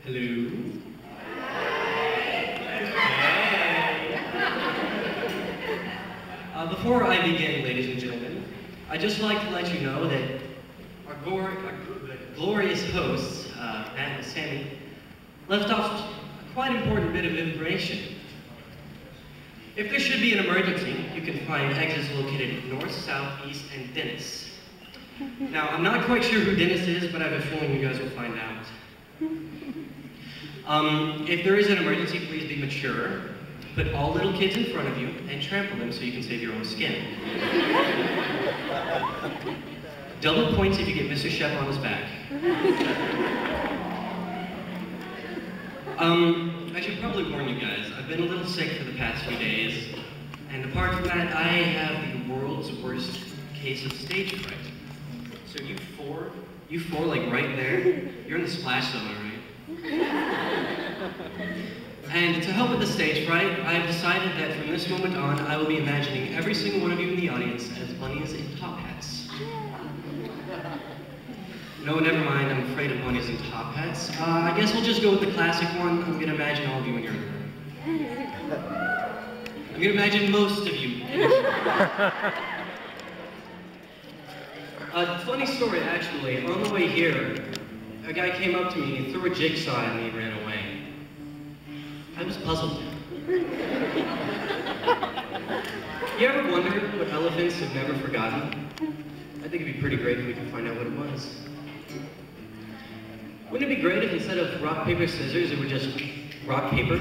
Hello? Before I begin, ladies and gentlemen, I'd just like to let you know that our glorious hosts, Matt and Sammy, left off a quite important bit of information. If there should be an emergency, you can find exits located north, south, east, and Dennis. Now, I'm not quite sure who Dennis is, but I have a feeling you guys will find out. If there is an emergency, please be mature. Put all little kids in front of you and trample them so you can save your own skin. Double points if you get Mr. Shep on his back. I should probably warn you guys, I've been a little sick for the past few days, and apart from that, I have the world's worst case of stage fright. So you four like right there, you're in the splash zone, right? And to help with the stage fright, I've decided that from this moment on, I will be imagining every single one of you in the audience as bunnies in top hats. No, never mind, I'm afraid of bunnies in top hats. I guess we'll just go with the classic one. I'm gonna imagine all of you in your room. I'm gonna imagine most of you. Funny story, actually. On the way here, a guy came up to me, he threw a jigsaw at me and ran away. I was puzzled. You ever wonder what elephants have never forgotten? I think it'd be pretty great if we could find out what it was. Wouldn't it be great if instead of rock, paper, scissors, it were just rock, paper?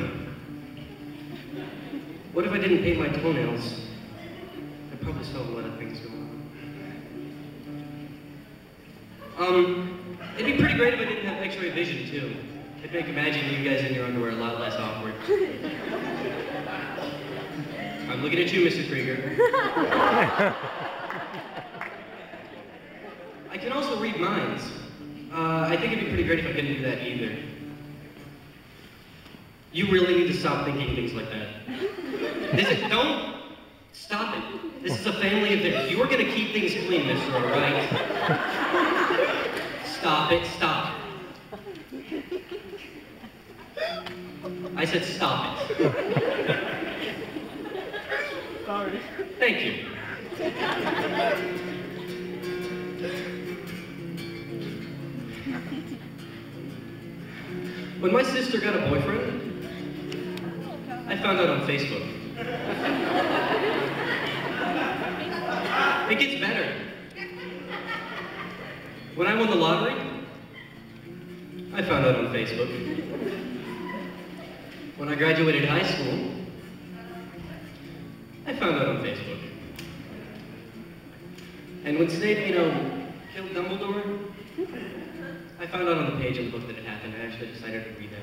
What if I didn't paint my toenails? I'd probably still have a lot of things going on. It'd be pretty great if I didn't have x-ray vision, too. It'd make imagining you guys in your underwear a lot less awkward. I'm looking at you, Mr. Krieger. I can also read minds. I think it'd be pretty great if I couldn't do that either. You really need to stop thinking things like that. Don't stop it. This is a family event. You are going to keep things clean, mister, all right? Stop it, stop it. I said stop it. Sorry. Thank you. When my sister got a boyfriend, I found out on Facebook. It gets better. When I won the lottery, I found out on Facebook. When I graduated high school, I found out on Facebook. And when Snape, killed Dumbledore, I found out on the page in the book that it happened. I actually decided to read them.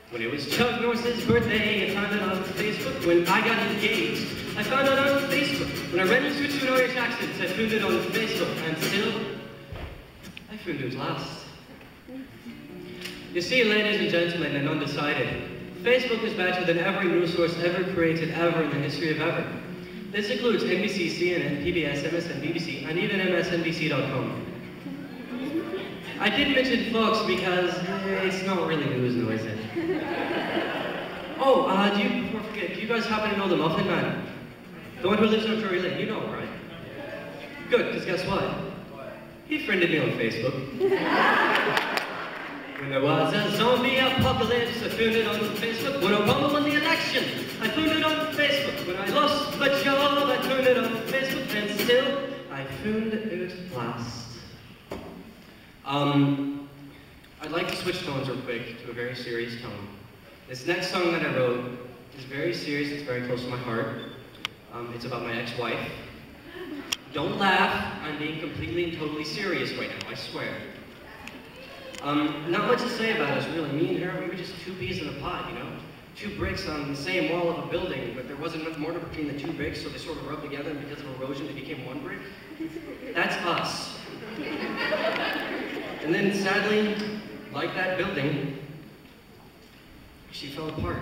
When it was Chuck Norris's birthday, I found out on Facebook. When I got engaged, I found out on Facebook. When I ran into two Irish accents, I found it on Facebook. And still, I found it last. You see, ladies and gentlemen, and undecided, Facebook is better than every news source ever created ever in the history of ever. This includes NBC, CNN, PBS, MSN, BBC, and even MSNBC.com. I did mention Fox because it's not really news, though, is it? Oh, before I forget, do you guys happen to know the Muffin Man? The one who lives on Drury Lane, you know, right? Good, because guess what? He friended me on Facebook. When there was a zombie apocalypse, I found it on Facebook. When Obama won the election, I found it on Facebook. When I lost my job, I found it on Facebook. And still, I found it last. I'd like to switch tones real quick to a very serious tone. This next song that I wrote is very serious, it's very close to my heart. It's about my ex-wife. Don't laugh, I'm being completely and totally serious right now, I swear. Not much to say about us, really. Me and her, we were just two peas in a pod, Two bricks on the same wall of a building, but there wasn't enough mortar between the two bricks, so they sort of rubbed together, and because of erosion, they became one brick. That's us. And then, sadly, like that building, she fell apart.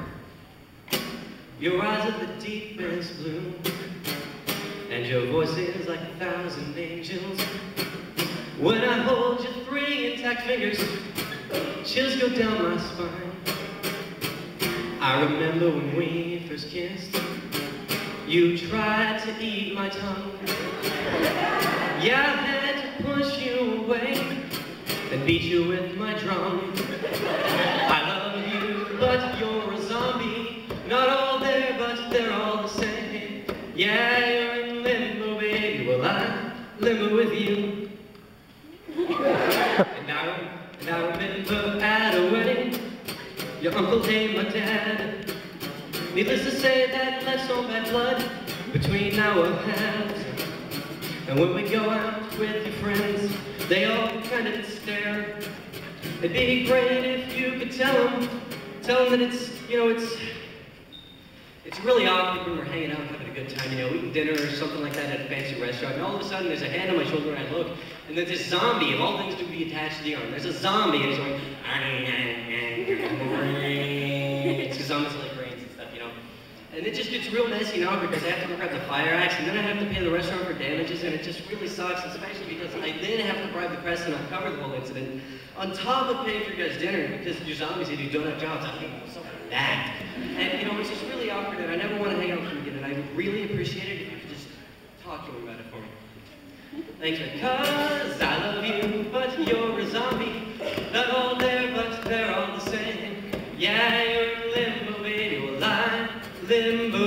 Your eyes are the deepest blue, and your voice is like 1,000 angels. When I hold your 3 intact fingers, chills go down my spine. I remember when we first kissed, you tried to eat my tongue. Yeah, I had to push you away and beat you with my drum. I love you, but you're a zombie. Not all there, but they're all the same. Yeah, you're in limbo, baby. Well, I limbo with you. And I remember at a wedding, your uncle named my dad. Needless to say, that left some bad blood between our halves. And when we go out with your friends, they all kind of stare. It'd be great if you could tell them that it's, you know, it's really awkward when we're hanging out having a good time, you know, eating dinner or something like that at a fancy restaurant, and all of a sudden there's a hand on my shoulder and I look, and there's this zombie, of all things to be attached to the arm. There's a zombie and he's going, it's because zombies like brains and stuff, you know. And it just gets real messy and awkward because I have to go grab the fire axe, and then I have to pay the restaurant for damages, and it just really sucks, especially because I then have to bribe the press and uncover the whole incident, on top of paying for your guys' dinner because you're zombies and you don't have jobs. I think so bad. And you know, it's just really awkward, and I never want to hang out with you again, and I would really appreciate it if you could just talk to me about it for me. Thanks, because I love you, but you're a zombie. Not all there, but they're all the same. Yeah, you're in limbo, baby. Well, I'm limbo